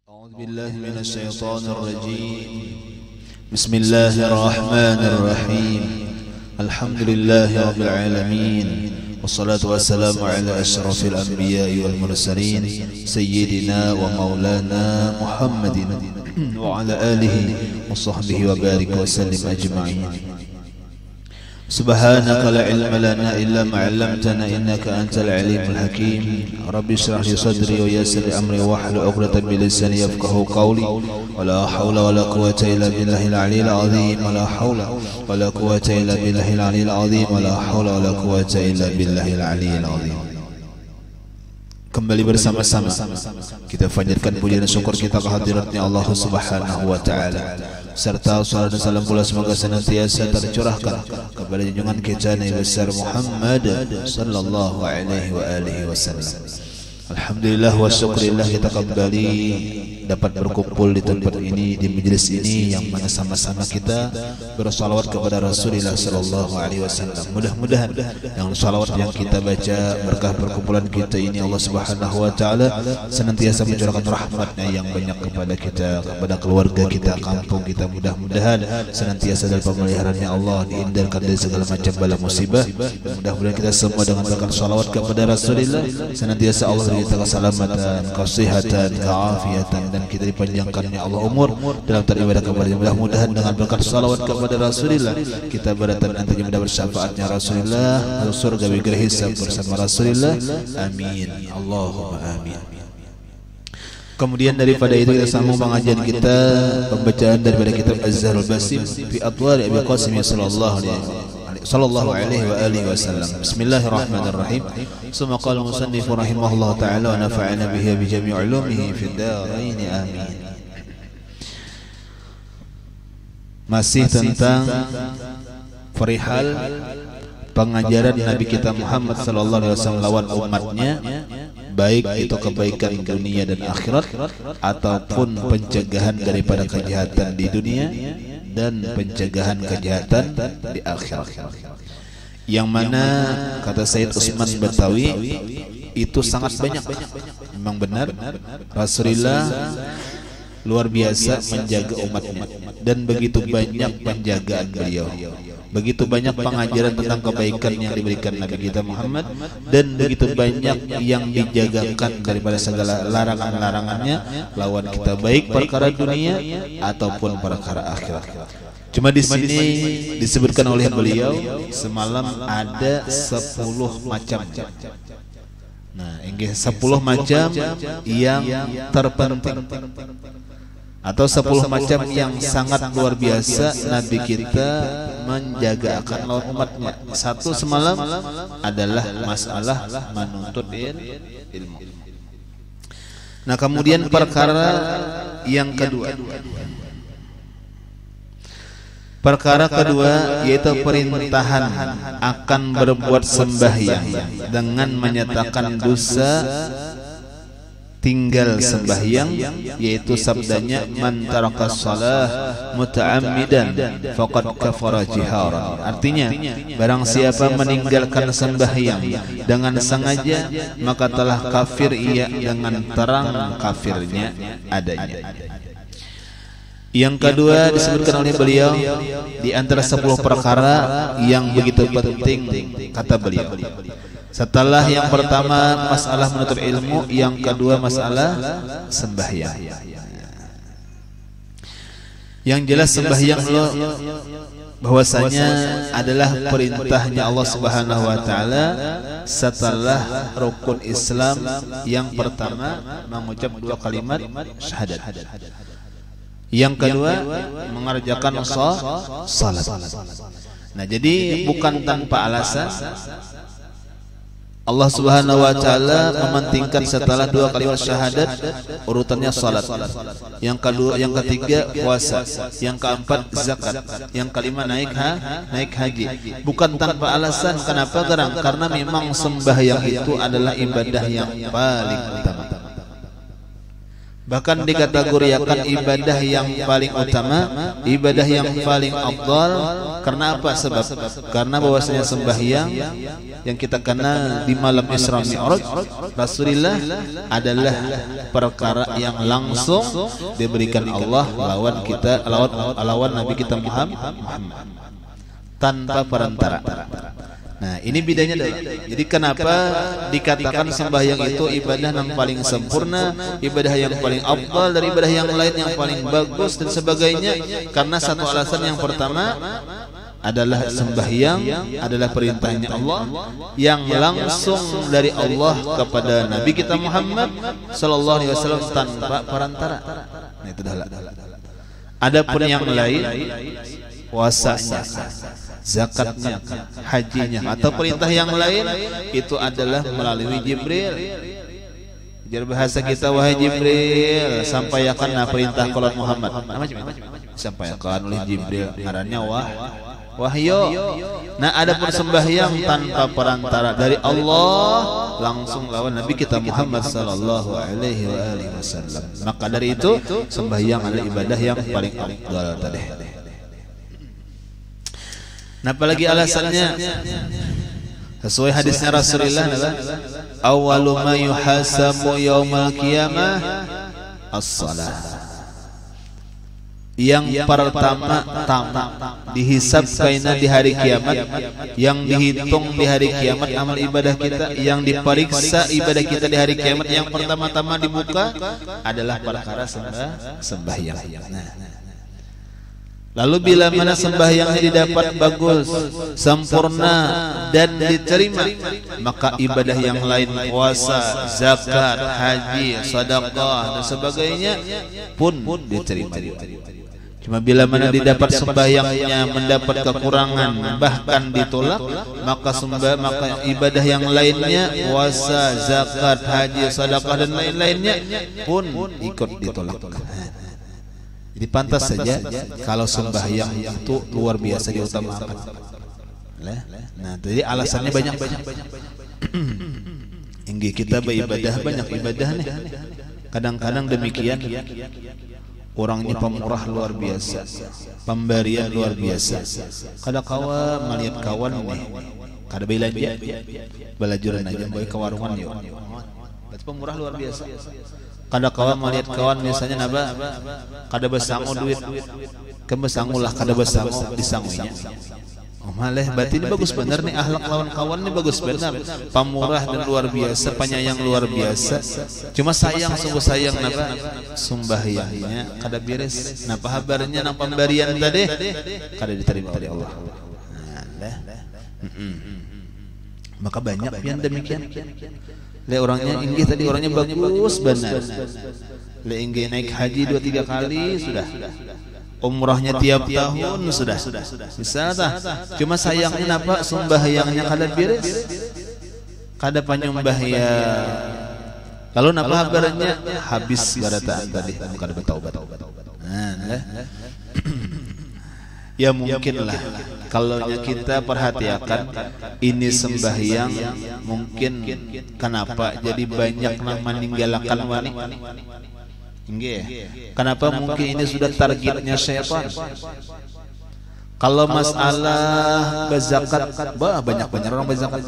أعوذ بالله من الشيطان الرجيم. بسم الله الرحمن الرحيم. الحمد لله رب العالمين، والصلاة والسلام على أشرف الأنبياء والمرسلين سيدنا ومولانا محمد وعلى آله وصحبه وبارك وسلم أجمعين. سبحانك لا علم لنا إلا ما علمتنا إنك أنت العليم الحكيم. رب اشرح لي صدري ويسر لي أمري واحلل عقدة من لساني يفقهوا قولي. ولا حول ولا قوة إلا بالله العلي العظيم. ولا حول ولا قوة إلا بالله العلي العظيم. ولا حول ولا قوة إلا بالله العلي العظيم. Kembali bersama-sama kita panjatkan puji dan syukur kita kehadiratnya Allah Subhanahu wa taala, serta salawat dan salam pula semoga senantiasa tercurahkan kepada junjungan kita Nabi besar Muhammad sallallahu alaihi wa alihi wasallam. Alhamdulillah wa syukurillah, kita kembali dapat berkumpul di tempat ini, di majlis ini, yang mana sama-sama kita bersalawat kepada Rasulullah sallallahu alaihi wasallam. Mudah-mudahan yang salawat yang kita baca, berkah perkumpulan kita ini, Allah Subhanahu wa taala senantiasa mencurahkan rahmatnya yang banyak kepada kita, kepada keluarga kita, kampung kita. Mudah-mudahan senantiasa dalam pemeliharaannya Allah, dihindarkan dari segala macam bala musibah. Mudah-mudahan kita semua dengan berkat salawat kepada Rasulullah senantiasa Allah kita keselamatan, kesehatan, keafiatan, dan kita dipanjangkannya Allah umur dalam beribadah kepada. Mudah-mudahan dengan berkat salawat kepada Rasulullah kita berdatang nantinya mendapat syafaatnya Rasulullah, masuk surga bigir hisab bersama Rasulullah. Amin, Allahumma amin. Kemudian daripada itu kita sambung pengajian kita, pembacaan daripada kitab Az-Zahrul Basim fi Atwar Abi Qasim sallallahu alaihi wa alihi wasallam. Bismillahirrahmanirrahim. Summa qala musannif rahimahullah ta'ala wa nafa'ana bihi bi jami' ulumihi fid darain amin. Masih tentang perihal pengajaran Nabi kita Muhammad sallallahu alaihi wasallam lawan umatnya, baik itu kebaikan dunia dan akhirat ataupun pencegahan daripada kejahatan di dunia dan pencegahan kejahatan di akhirat. Yang mana kata Sayyid Utsman Batawi itu sangat banyak. Memang benar Rasulullah luar biasa menjaga umatnya, dan begitu banyak penjagaan beliau, begitu banyak pengajaran tentang kebaikan yang diberikan Nabi kita Muhammad, dan begitu banyak yang dijagakan daripada segala larangan-larangannya lawan kita, baik perkara dunia ataupun perkara akhirat. Cuma di sini disebutkan oleh beliau semalam ada 10 macam. Nah, ini 10 macam yang terpenting atau 10 macam yang sangat luar biasa Nabi kita menjaga akan lawan umatnya. Satu semalam adalah masalah menuntut ilmu. Nah, kemudian perkara yang kedua, yaitu perintahan akan berbuat sembahyang dengan menyatakan dosa tinggal sembahyang, yaitu sabdanya man taraka shalah muta'ammidan faqad kafara jiharan. Artinya, barang siapa meninggalkan sembahyang dengan sengaja, maka telah kafir ia dengan terang kafirnya adanya. Yang kedua disebutkan oleh beliau di antara 10 perkara yang begitu penting, kata beliau. Setelah yang pertama masalah menuntut ilmu, yang kedua masalah sembahyang. Yang jelas sembahyang bahwasanya adalah perintahnya Allah Subhanahu wa taala setelah rukun Islam yang pertama mengucap 2 kalimat syahadat. Yang kedua mengerjakan salat. Nah, jadi bukan tanpa alasan Allah Subhanahu wa taala mementingkan setelah 2 kalimat syahadat urutannya salat. Yang kedua, yang ketiga puasa, yang keempat zakat, yang kelima naik haji. Bukan tanpa alasan. Kenapa? Karena memang sembahyang itu adalah ibadah yang paling utama. Bahkan dikategorikan ibadah yang paling utama, ibadah yang paling afdal. Karena apa? Sebab karena bahwasanya sembahyang yang kita kenal di malam Isra Mi'raj Rasulullah adalah perkara yang langsung diberikan Allah lawan Nabi kita Muhammad tanpa perantara. Nah, ini bedanya adalah, jadi kenapa dikatakan sembahyang itu ibadah yang paling sempurna, ibadah yang paling afdal dari ibadah yang lain yang paling bagus dan sebagainya? Karena satu alasan yang pertama adalah sembahyang adalah perintahnya Allah yang langsung dari Allah kepada Nabi kita Muhammad sallallahu alaihi wasallam tanpa perantara. Nah, itu adalah. Adapun yang lain, puasanya, zakatnya, hajinya, atau perintah yang lain itu adalah melalui Jibril. Jar bahasa kita, wahai Jibril, sampaikan perintah qalat Muhammad. Sampaikan oleh Jibril, ngarannya wahyu. Nah, adapun sembahyang tanpa perantara dari Allah langsung lawan Nabi kita Muhammad sallallahu alaihi wasallam. Maka dari itu sembahyang adalah ibadah yang paling afdal tadi. Nah, apalagi alasannya sesuai hadisnya Rasulullah adalah awwalu ma yuhasabu yaumal qiyamah as-shalah. Yang pertama dihisab kaina di hari kiamat, yang dihitung di hari kiamat amal ibadah kita, yang diperiksa ibadah kita di hari kiamat, yang pertama-tama dibuka adalah perkara sembahyang. Lalu bila mana sembahyangnya didapat bagus, sempurna dan diterima, maka ibadah yang lain, puasa, zakat, haji, sedekah dan sebagainya pun diterima. Cuma bila mana didapat sembahyangnya mendapat kekurangan bahkan ditolak, maka ibadah yang lainnya, puasa, zakat, haji, sedekah dan lain-lainnya pun ikut ditolak. Jadi pantas saja kalau sembahyang itu luar biasa diutamakan. Nah, jadi alasannya banyak. Inggi kita beribadah banyak ibadah nih. Kadang-kadang demikian. Orangnya pemurah luar biasa, pemberian luar biasa. Kada kawa melihat kawan nih, kada belanja, belajaran aja boy ke warungan yuk. Berarti pemurah luar biasa. Kada kawan melihat kawan misalnya naba, kada besangu duit, kebesangulah kada besangu disanguinya. Oh maleh, berarti ini bagus benar nih, akhlak lawan kawan ini bagus benar, pemurah dan luar biasa, penyayang luar biasa. Cuma sayang, sungguh sayang napa sembahyangnya kada beres. Napa habarnya nang pemberian tadi kada diterima dari Allah. Maka banyak yang demikian. Le orangnya inggih tadi orangnya bagus benar. Le inggih naik haji 2-3 kali sudah. Umrahnya tiap tahun sudah. Bisa tah. Cuma sayangnya napa sembahyangnya kada beres. Kada panyembahyang. Lalu napa kabarnya habis barataan tadi kada bertaubat. Nah, ya mungkinlah kalau kita perhatikan ini sembahyang mungkin kenapa jadi banyak yang meninggalkan wanita. Kenapa mungkin ini sudah targetnya syaitan. Kalau masalah berzakat, banyak orang berzakat.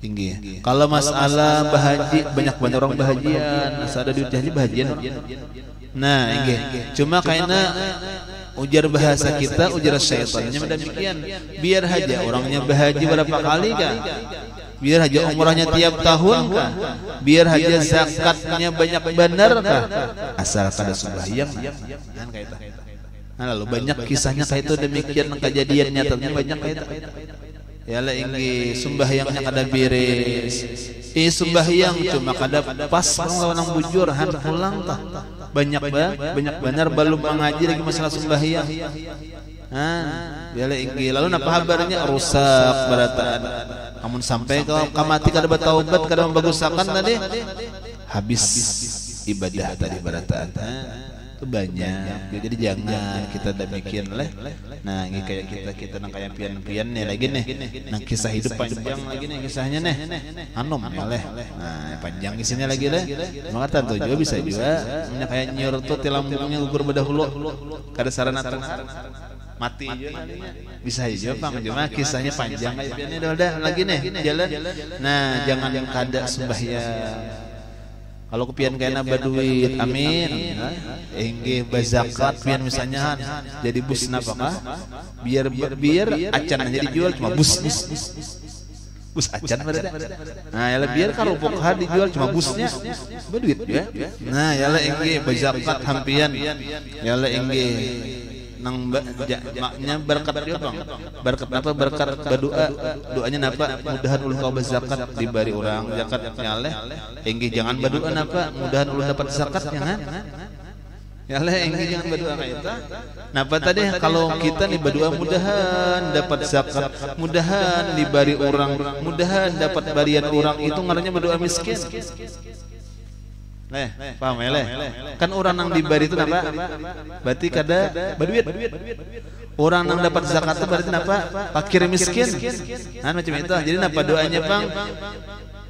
Tinggi. Kalau masalah bahaji, banyak orang bahagian. Asal ada duit haji bahagian. Nah, cuma karena ujar bahasa kita, ujar syaitannya demikian. Biar aja orangnya bahaji berapa kali kan? Biar aja umrahnya tiap tahun kah? Biar aja zakatnya banyak benar kah? Asal kada sembahyang. Nah, lalu banyak kisahnya kayak itu demikian, kejadian nyatanya banyak kayak itu. Ya lah inggi sembahyangnya kada beres. Sembahyang cuma kada pas lawan bujur han pulang kah? Banyak benar belum mengaji lagi masalah sembahyang. Dia inggi lalu napa kabarnya rusak barataan. Namun sampai kau mati kada bertaubat kada membagusakan tadi habis ibadah tadi barataan. itu banyak. Jadi jangan kita demikian leh. Nah, ini kayak kita nang kayak pian-pian nih lagi nih. Nang kisah hidup panjang lagi nih kisahnya nih. Anom ya leh. Nah, panjang isinya lagi leh. Maka tentu juga bisa juga kayak nyor tuh ti lambungnya gugur bedahulu. Kada sarana Tuhan. Mati juga bisa aja Bang. Cuma kisahnya panjang kayak pian udah lagi nih jalan. Nah, jangan yang kada sembahyang. Kalau kepian kena baduit, amin. Enggih bazakat pian misalnya jadi bus napakah? Biar acan aja dijual cuma bus acan pada. Nah, ya biar karupok dijual cuma busnya baduit ya. Nah, ya enggih bazakat hampian. Ya enggih nang maknya berkat dia Bang. Berkat apa? Berkat berdoa. Doanya napa? Mudahan ulun kau berzakat dibari orang zakat nyaleh. Enggih jangan berdoa napa? Mudahan ulun dapat zakat jangan. Ya enggih jangan berdoa kayak itu. Napa tadi kalau kita nih berdoa mudahan dapat zakat, mudahan dibari orang, mudahan dapat barian orang, itu ngarannya berdoa miskin. Paham ya kan orang yang diberi itu apa? Berarti kada berduit. Orang yang dapat zakat itu berarti apa? Fakir miskin. Nah macam itu. Jadi apa doanya Bang?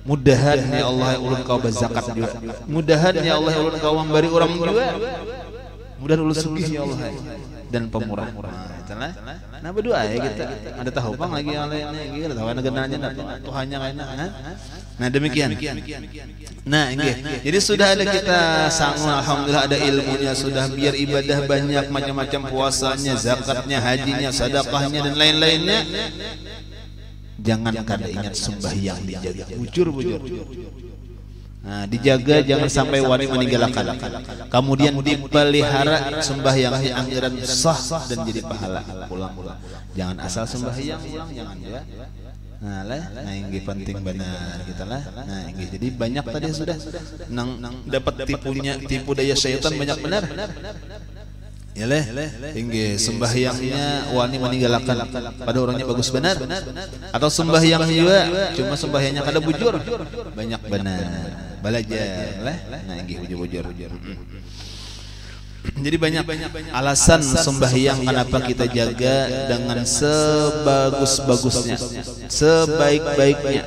Mudahan ya Allah ulun kau berzakat juga. Mudahan ya Allah ulun kau memberi orang juga. Mudahan ulun sugih ya Allah dan pemurah. Nah berdoa ya kita. Ada tahu Bang lagi oleh ini kita tahu negenanya Tuhannya kayaknya. Nah demikian. Nah ini. Jadi sudah ada kita sanggup alhamdulillah ada ilmunya sudah biar ibadah banyak macam-macam puasanya, zakatnya, hajinya, sedekahnya dan lain-lainnya. Jangan kada ingat sembahyang dijaga. Bujur. Nah, dijaga jangan sampai wani meninggalkan. Kemudian dipelihara sembahyangnya akhiran sah dan jadi pahala pulang-pulang. Jangan asal sembahyang jangan ya. Nah ini penting benar kita lah. Nah ini jadi banyak tadi sudah nang dapat tipu daya syaitan banyak benar. Ya ini sembahyangnya wani meninggalkan pada orangnya bagus benar. Atau sembahyang juga cuma sembahyangnya kada bujur banyak benar. Belajar lah. Nah ini bujur. Jadi banyak alasan sembahyang kenapa kita jaga dengan sebagus-bagusnya, sebaik-baiknya.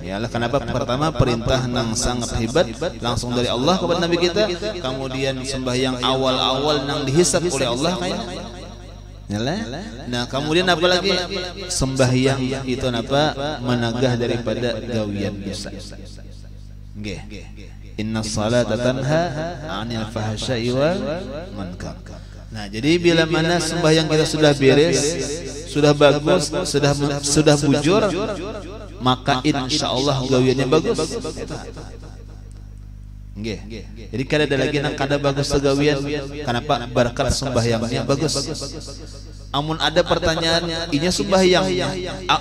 Yalah kenapa? Pertama perintah nang sangat hebat langsung dari Allah kepada Nabi kita. Kemudian sembahyang awal-awal nang dihisab oleh Allah kayaknya. Yalah. Nah kemudian apa lagi? Sembahyang itu apa? Menagah daripada gawian dosa. Nggih. Inna salata tanha 'anil fahsya'i wal munkar. Nah, jadi bila mana sembahyang kita sudah beres, sudah bagus, sudah bujur, maka insyaallah gawiannya bagus. Nggih. Jadi kada ada lagi nang kada bagus segawian. Kenapa? Berkat sembahyangnya bagus. Amun ada pertanyaan, inya sembahyang,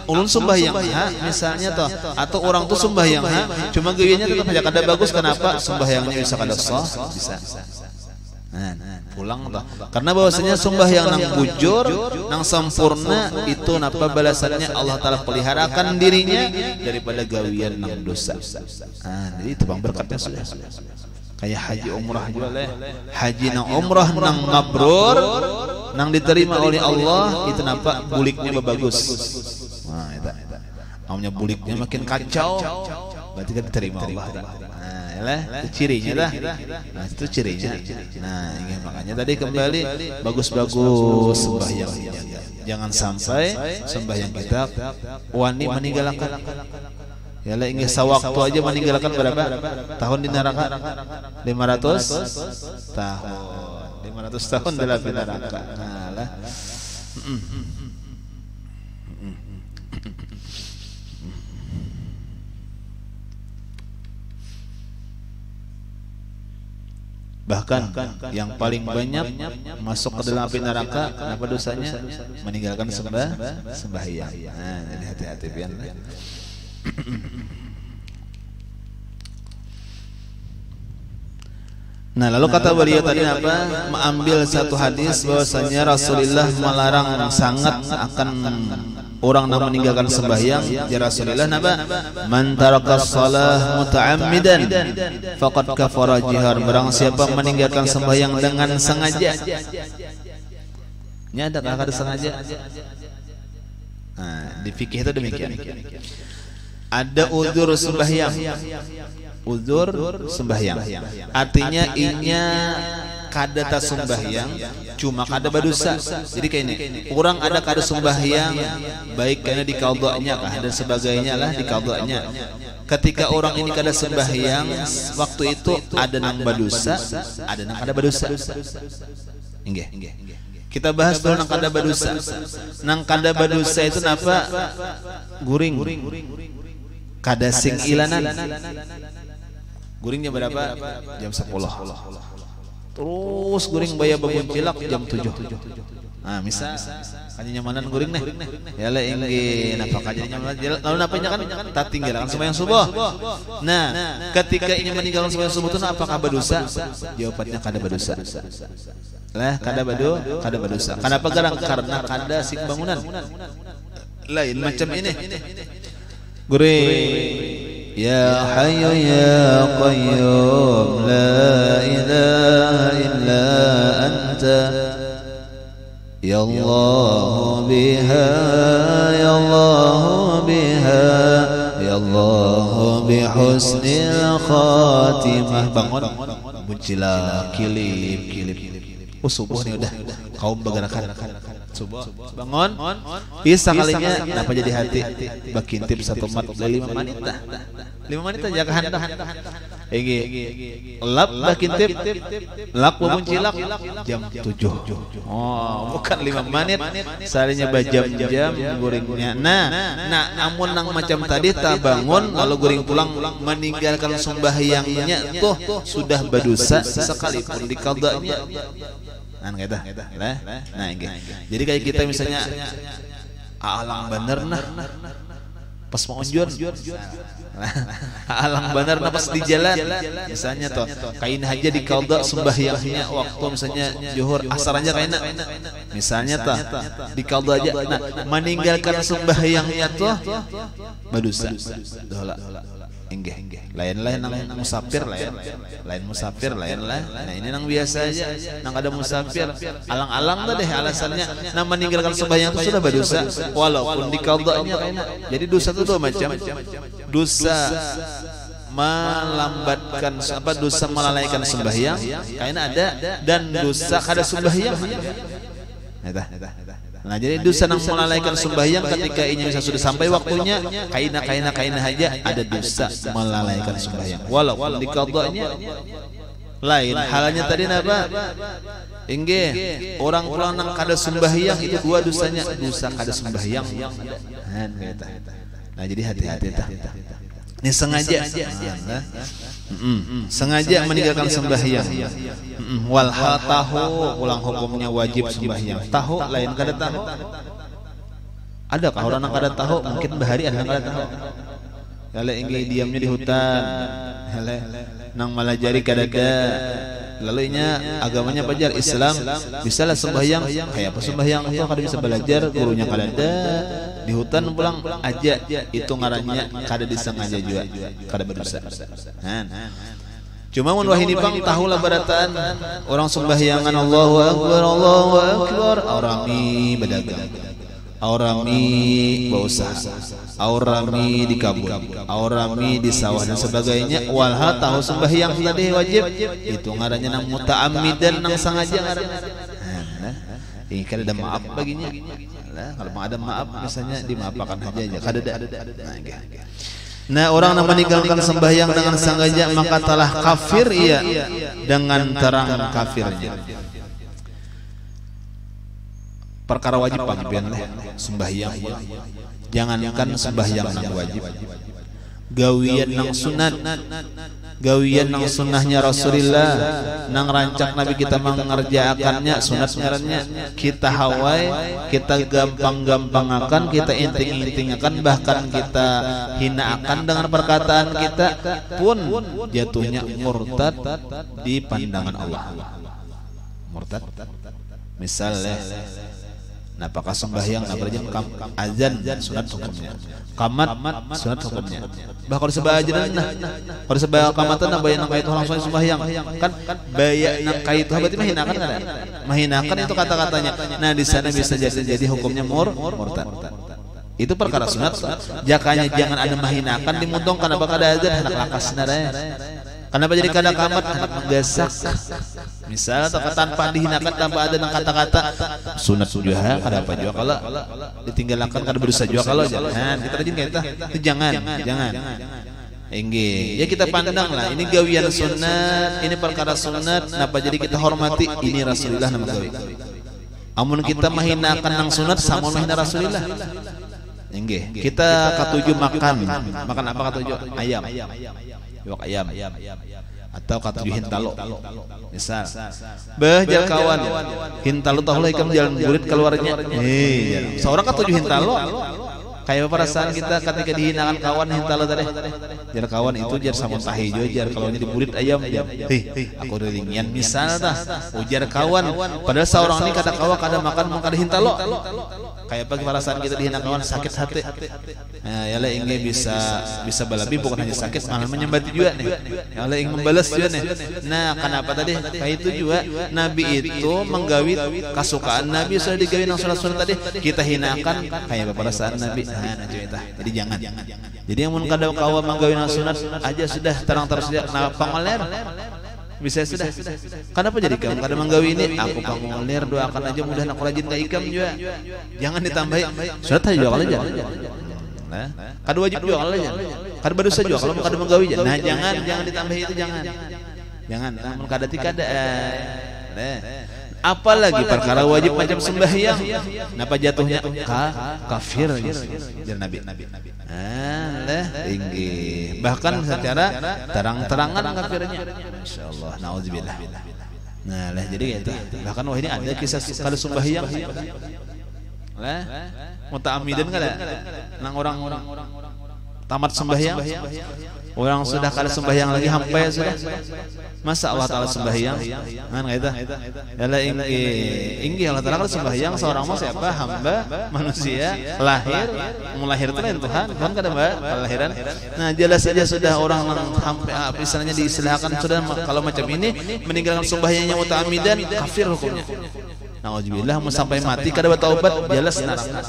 ulun sembahyang, misalnya toh, atau orang tuh sembahyang, cuma gawiannya tetap aja kada bagus. Kenapa? Sembahyangnya bisa kada sah, bisa. Nah, pulang toh. Karena bahwasanya sembahyang nang bujur, nang sempurna itu napa balasannya Allah Taala peliharakan dirinya daripada gawian nang dosa. Jadi itu Bang berkatnya sudah. Kayak haji umrah juga leh. Haji nang umrah nang mabrur nang diterima oleh Allah itu nampak buliknya bagus. Nah itu namanya buliknya makin kacau berarti kan diterima Allah. Nah yalah itu cirinya dah. Nah itu cirinya. Nah ini makanya tadi kembali bagus-bagus sembahyang. Jangan sampai sembahyang kita wani meninggalkan. Yalah ingin sewaktu aja meninggalkan berapa tahun di neraka? 500 tahun. 500 tahun dalam neraka. Nah lah. Bahkan yang paling banyak masuk ke dalam api neraka kenapa dosanya? Meninggalkan sembahyang. Nah, jadi hati-hati pian. Nah lalu kata beliau tadi apa? Mengambil satu hadis bahwasanya Rasulullah melarang sangat akan orang yang meninggalkan sembahyang ya Rasulullah napa man tarakas shalah muta'ammidan faqad kafara jihar, barang siapa meninggalkan sembahyang dengan sengaja. Nya ada kada sengaja. Nah, di fikih itu demikian. Ada uzur sembahyang. Uzur sembahyang. Artinya inya kada ta sembahyang cuma kada berdosa. Jadi kayak ini, orang ada kada sembahyang baik karena di qadanya kah dan sebagainya lah di qadanya. Ketika orang ini kada sembahyang waktu itu ada nang berdosa, ada nang kada berdosa. Nggih. Kita bahas dulu nang kada berdosa. Nang kada berdosa itu napa? Guring. Kada sing ilanan. Guringnya berapa? Jam 10. Terus guring baya babon cilak jam 7. Nah, misal kanya nyamanan guring nih. Ya le inggi napa kanya nyamanan. Lalu napanya kan tak tinggalkan sembahyang subuh. Nah, ketika ini meninggalkan sembahyang subuh itu apakah berdosa? Jawabannya kada berdosa. Lah kada berdosa. Kenapa garang? Karena kada sing bangunan. Lain macam ini. Guring Ya Hayyu Ya Qayyum La ilaha illa anta Ya Allah biha Ya Allah biha Ya Allah bihusnil khatimah. Bangun buncila kilip. Oh subuh nih udah kaum bergerakan subuh bangun bisa kalinya kenapa jadi hati bakintip 1 mat 5 menit dah 5 menit aja kehendak iki lap bakintip lap muncilak jam 7 oh bukan 5 menit salinya bajam-jam guringnya nah namun nang macam tadi tak bangun lalu guring pulang meninggalkan sembahyangnya tuh sudah berdosa sekalipun di qadanya. Nah, jadi kayak kita misalnya alang bener nah pas mau unjun alang bener nah pas di jalan misalnya toh kain aja di qada sembahyangnya waktu misalnya zuhur asar aja kain misalnya toh di qada aja nah meninggalkan sembahyangnya toh berdosa dola enggih lain-lain nang musafir lain musafir lain. Nah ini nang biasa aja nang ada musafir alang-alang tadi alasannya nang meninggalkan sembahyang itu sudah berdosa walaupun di qadanya jadi dosa itu dua macam dosa melambatkan dosa melalaikan sembahyang kain ada dan dosa kada sembahyang. Nah jadi dosa nang melalaikan sembahyang ketika ini bisa sudah sampai waktunya kaina aja ada dosa melalaikan sembahyang walaupun di qadanya lain halnya tadi napa inggih orang pulang nang kada sembahyang itu dua dosanya dosa kada sembahyang. Nah jadi hati-hati tah ini sengaja sengaja meninggalkan sembahyang wal tahu ulang hukumnya wajib sembahyang tahu lain kada tahu adakah orang yang kada tahu mungkin bahari ada kada tahu kalau ingin diamnya di hutan nang malajari kada ada lalu nya agamanya belajar Islam bisalah sembahyang kayak apa sembahyang itu kada bisa belajar gurunya kada ada di hutan pulang aja itu ngarannya kada disengaja juga kada berdosa. Cuma mun wahini bang tahulah barataan orang sembahyangan Allahu akbar aurami berdagang aurami berusaha aurami di kabun aurami di sawah dan sebagainya walha tahu sembahyang tadi wajib itu ngarannya nang muta'ammidan nang sengaja ngarannya. Ini kan ada maaf baginya. Kalau ada maaf misalnya dimaafkan aja kada ada. Nah orang yang meninggalkan sembahyang dengan sengaja maka telah kafir ia dengan terang kafirnya. Perkara wajib pangbian sembahyang. Jangankan sembahyang yang wajib, gawian nang sunat, gawian nang sunnahnya Rasulullah, nang rancak Nabi kita mengerjakannya sunat ngarannya kita hawai, kita gampang-gampang kita inting-intingakan, bahkan kita hinaakan dengan perkataan kita pun jatuhnya murtad di pandangan Allah. Murtad misalnya Nah, apakah sembahyang berjam azan sunat hukumnya, qamat sunat hukumnya. Bah kalau sebagian kalau sebagian qamatan bayang kaitu langsung sembahyang kan bayang kaitu berarti mahinakan kan? Mahinakan itu kata-katanya. Nah, di sana bisa jadi hukumnya murtad. Itu perkara sunat. Jakanya jangan ada mahinakan dimuntong karena bakal ada azan hendak lakas naraya. Kenapa jadi kada kamat hendak menggesak? Misal atau tanpa dihinakan tanpa ada kata-kata sunat juga kada apa juga kalau ditinggalkan kada berdosa juga kalau jangan kita rajin kayak itu jangan. Enggih, ya kita pandang lah ini gawian sunat, ini perkara sunat, kenapa jadi kita hormati ini Rasulullah nama gawi. Amun kita mahinakan nang sunat sama mahina Rasulullah. Enggih, kita katuju makan apa katuju? Ayam. Iwak ayam atau katuju hintalo misal jar kawan hintalo tahu lah ikam jalan burit keluarnya seorang katuju hintalo kayak perasaan kita ketika dihinakan kawan hintalo tadi jar kawan itu jar sama tahijo jar kalau ini diburit ayam aku ringian misal dah ujar kawan padahal seorang ini kata kawan kada makan kada hintalo kayak apa perasaan kita dihina kawan sakit hati. Nah, ya lah ingin bisa balabi bukan hanya sakit malah menyembati juga nih. Ya lah ingin membalas juga nih. Nah, kenapa tadi? Kayak itu juga Nabi itu menggawi kesukaan Nabi sudah digawi nang sunat-sunat tadi kita hinakan kayak apa perasaan Nabi. Nah, jadi jangan. Jadi yang mun kada kawa menggawi nang sunat aja sudah terang terus dia kenapa pangoler? Bisa sudah. Kenapa jadi kamu kada menggawi ini? Aku pangoler doakan aja mudah aku rajin ka ikam juga. Jangan ditambahi. Sunat aja kalau aja. Nah, kada wajib juga kalau aja. Kada berdosa juga kalau kada menggawi. Nah, jangan ditambahi itu jangan. Namun kada tikada. Nah, apalagi perkara wajib macam sembahyang. Kenapa jatuhnya kafir jar Nabi. Tinggi. Bahkan secara terang-terangan kafirnya. Insyaallah naudzubillah. Nah, jadi gitu. Bahkan wah ini ada kisah kalau sembahyang. Lah, muta'ammidan kada? Nang orang tamat sembahyang. Orang sudah kada sembahyang lagi sampai sudah. Masa Allah Taala sembahyang? Kan gitu. Yalah inggi Allah Taala kalau sembahyang seorang mah siapa? Hamba manusia lahir melahir itu lain Tuhan kada kelahiran. Nah, jelas saja sudah orang sampai istilahnya diistilahkan sudah kalau macam ini meninggalkan sembahyangnya muta'ammidan kafir hukumnya. Nauzubillah mau sampai mati kada bertaubat jelas neraka.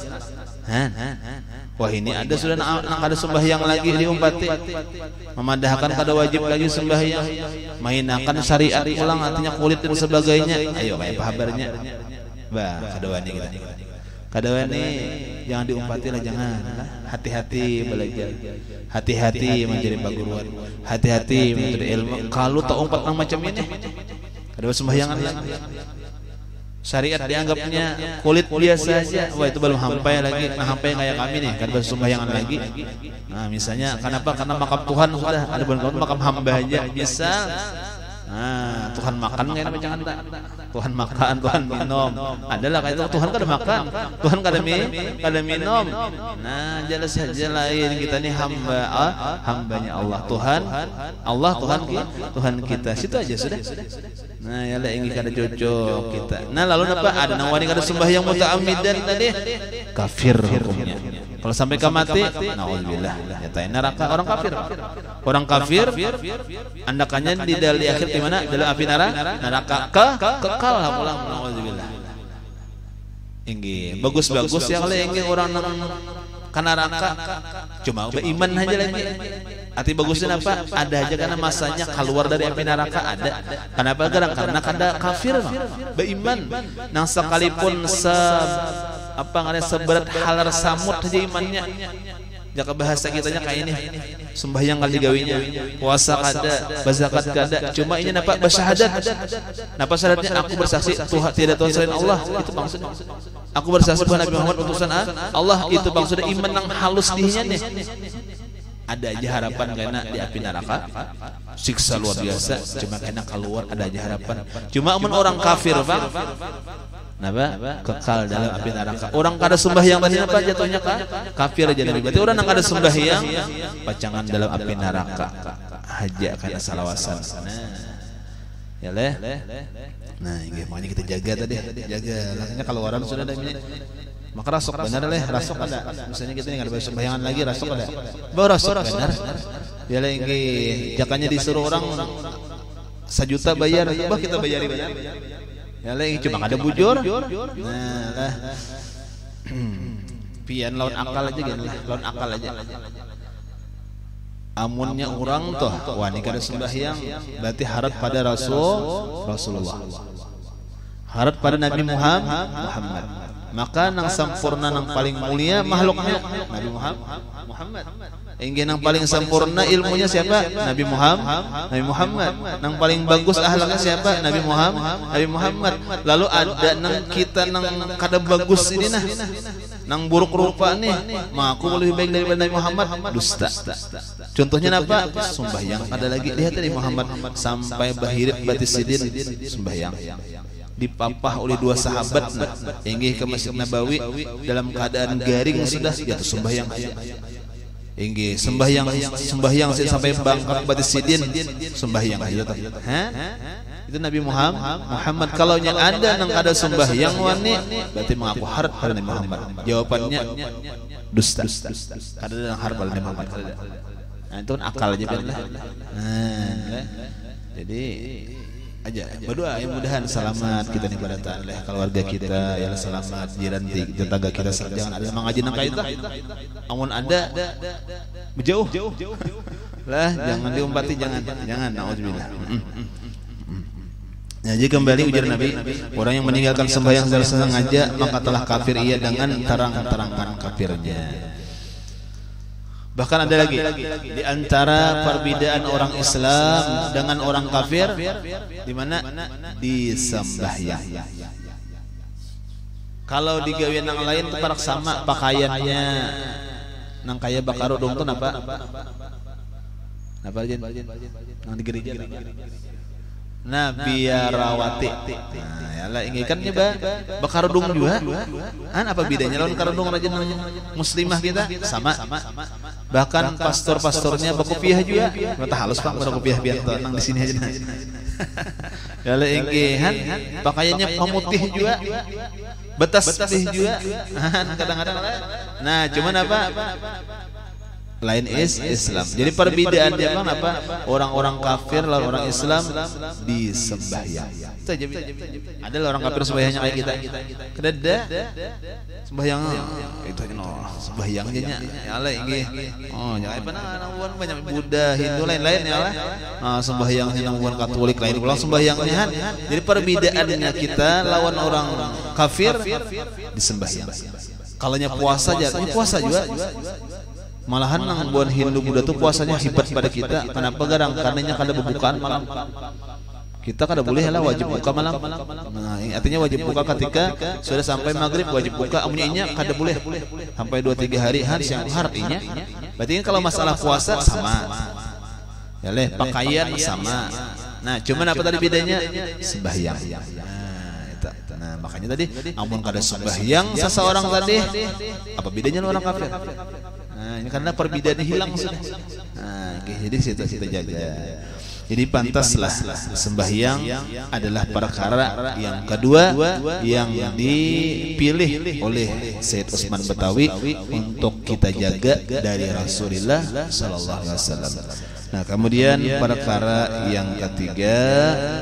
Wah ini ada sudah nak ada sembahyang lagi diumpati memadahkan kada wajib lagi sembahyang mahinakan syariat ulang artinya kulit dan sebagainya ayo kayak apa kabarnya bah kada wani kita kada wani jangan diumpati lah jangan hati-hati belajar hati-hati menjadi paguruan hati-hati menjadi ilmu kalau tak umpat nang macam ini kada sembahyangan syariat dianggapnya kulit biasa saja. Wah itu belum sampai lagi. Nah sampai kayak kami nih kan bersembahyangan lagi. Nah misalnya kenapa? Karena makam Tuhan sudah ada bukan makam hamba aja bisa. Nah Tuhan makan kayak apa jangan tak? Tuhan makan, Tuhan minum. Adalah kayak itu Tuhan kada makan, Tuhan kada minum. Nah jelas saja lain kita nih hambanya Allah Tuhan kita. Situ aja sudah. Nah ya lah ingin kada cocok kita. Nah lalu apa ada nawani kada sembahyang muta'ammidan tadi kafir hukumnya. Kalau sampai ke mati, naudzubillah, nyatain neraka orang kafir. Andakannya di akhir di mana? Dalam api neraka kekal pulang naudzubillah. Ingin bagus-bagus yang le ingin orang kana neraka cuma beriman aja lagi. Arti bagusnya apa? Ada aja karena masanya keluar dari api neraka ada. Kenapa? Karena kada kafir beriman. Nang sekalipun seberat halar samud aja imannya. Jaka bahasa kitanya kayak ini sembahyang kali gawinya puasa kada berzakat kada cuma ini napa bersyahadat napa syaratnya aku bersaksi Tuhan tidak Tuhan selain Allah itu maksudnya aku bersaksi bahwa Nabi Muhammad utusan Allah itu maksudnya iman yang halus dihinya nih ada aja harapan karena di api neraka siksa luar biasa cuma karena keluar ada aja harapan cuma orang kafir Bang napa kekal dalam api neraka orang kada sembahyang tadi apa jatuhnya kafir aja Nabi berarti orang yang kada sembahyang pacangan dalam api neraka haja kana salawasan ya leh Nah, ini makanya kita jaga tadi, jaga. Makanya kalau orang sudah ada ini, maka rasuk benar lah, rasuk ada. Misalnya kita nggak ada sembayangan lagi, rasuk ada. Bawa rasuk benar. Ya lagi, jakanya disuruh orang 1 juta bayar, bah kita bayari benar. Ya lagi cuma ada bujur. Nah lah. Pian lawan akal aja kan lah, lawan akal aja. Amunnya orang tuh, wah ini kada sembahyang, berarti harap pada Rasulullah, harap pada Nabi Muhammad. Maka nang sempurna, nang paling mulia makhluknya Nabi Muhammad. Ingin nang paling sempurna ilmunya siapa? Nabi Muhammad. Nang paling bagus akhlaknya siapa? Nabi Muhammad. Lalu ada nang kita nang kada bagus ini nah, nang buruk rupa nih, aku lebih baik daripada Nabi Muhammad, dusta. Contohnya apa? Sembahyang. Ada lagi lihat tadi Muhammad sampai Bahirit Batisidin sembahyang. Dipapah oleh 2 sahabat inggih ke Masjid Nabawi dalam keadaan garing sudah jatuh sembahyang. Inggih sembahyang sampai bangkak Batisidin sembahyang. Itu Nabi Muhammad. Kalau yang ada nang ada sembahyang wani berarti mengaku harap pada Nabi Muhammad. Jawabannya dusta. Ada yang harap pada Nabi Muhammad. Nah itu akal aja kan lah. Jadi aja berdoa ya mudahan selamat kita nih pada ta'ala keluarga kita yang selamat, jiran tetangga kita jangan ada mengaji nang kaitu. Amun ada berjauh lah, jangan diumpati, jangan naudzubillah. Nah, jadi kembali ujar Nabi, orang yang meninggalkan sembahyang secara sengaja maka telah kafir ia dengan terang-terangan kafirnya. Bahkan ada lagi di antara perbedaan orang Islam dengan orang kafir di mana di sembahyang. Kalau digawe nang lain itu parak sama pakaiannya. Nang kaya bakarudung tuh napa? Napa aja? Nang di gereja. Nabiarawati. Nah, yalah inginkannya bakarudung juga. Apa bedanya lawan karudung rajin muslimah kita? Sama. Bahkan pastor-pastornya berkopiah juga. Mata halus Pak berkopiah biar nang di sini aja. Yalah inggihan pakaiannya pemutih juga. Betas putih juga. Kadang-kadang. Nah, cuman apa? Lain Islam. Jadi perbedaan dia bang apa? Orang-orang kafir lawan orang Islam di sembahyang. Itu aja. Ada orang kafir sembahyangnya kayak kita. Kedada sembahyang itu sembahyangnya ya lah ini. Oh, jangan apa nang banyak Buddha, Hindu lain-lain ya lah. Sembahyangnya nang Katolik lain ulang sembahyangnya. Jadi perbedaannya kita lawan orang kafir di sembahyang. Kalaunya puasa aja, puasa juga. Malahan nang buan Hindu Buddha tuh puasanya hebat pada kita. Kenapa garang? Karenanya kada berbukaan malam. Kita kada boleh lah wajib buka malam. Nah, artinya wajib buka ketika sudah sampai maghrib wajib buka. Amunnya kada boleh sampai 2-3 hari yang artinya. Berarti kalau masalah puasa sama. Ya leh pakaian sama. Nah, cuman apa tadi bedanya? Sembahyang. Nah, makanya tadi amun kada sembahyang seseorang tadi apa bedanya orang kafir? Nah, ini karena perbedaannya hilang sudah. Nah, jadi kita jaga. Jadi pantaslah sembahyang adalah perkara yang kedua yang dipilih oleh Sayyid Utsman Betawi untuk kita jaga dari Rasulullah sallallahu alaihi wasallam. Nah, kemudian perkara yang ketiga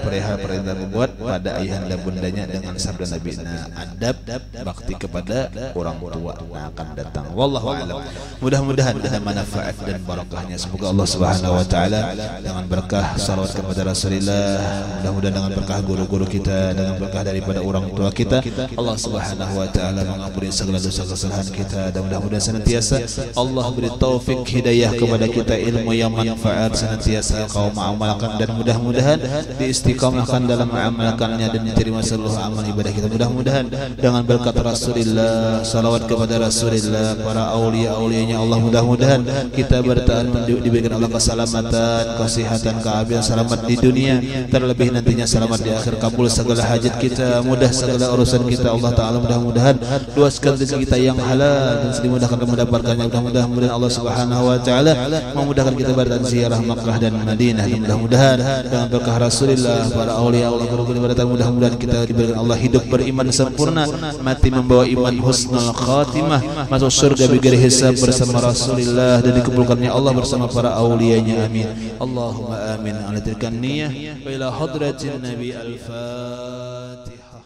perihal perintah membuat pada ayahanda bundanya dengan sabda Nabi. Nah, adab bakti kepada orang tua akan datang. Wallahu a'lam. Mudah-mudahan ada manfaat dan barakahnya. Semoga Allah Subhanahu wa taala dengan berkah salawat kepada Rasulullah, mudah-mudahan dengan berkah guru-guru kita, dengan berkah daripada orang tua kita, Allah Subhanahu wa taala mengampuni segala dosa kesalahan kita, dan mudah-mudahan senantiasa Allah beri taufik hidayah kepada kita, ilmu yang manfaat senantiasa kau mengamalkan, dan mudah-mudahan diistiqamahkan dalam mengamalkannya dan diterima seluruh amal ibadah kita. Mudah-mudahan dengan berkat Rasulullah, salawat kepada Rasulullah, para aulia-aulianya Allah, mudah-mudahan kita bertahan diberikan Allah keselamatan, kesehatan, keafiatan, selamat di dunia, terlebih nantinya selamat di akhir, kabul segala hajat kita, mudah segala urusan kita Allah Ta'ala. Mudah-mudahan luaskan rezeki kita yang halal dan dimudahkan mendapatkannya. Mudah-mudahan Allah Subhanahu wa taala memudahkan kita bertahan ziarah ziarah Makkah dan Madinah. Mudah-mudahan dengan berkah Rasulullah, para aulia Allah berkah, mudah-mudahan kita diberikan Allah hidup beriman sempurna, mati membawa iman husnul khatimah, masuk surga bigari hisab bersama Rasulullah, dan dikumpulkannya Allah bersama para aulianya. Amin. Allahumma amin. Ala tilkan niyah wa ila hadratin Nabi al-Fatihah.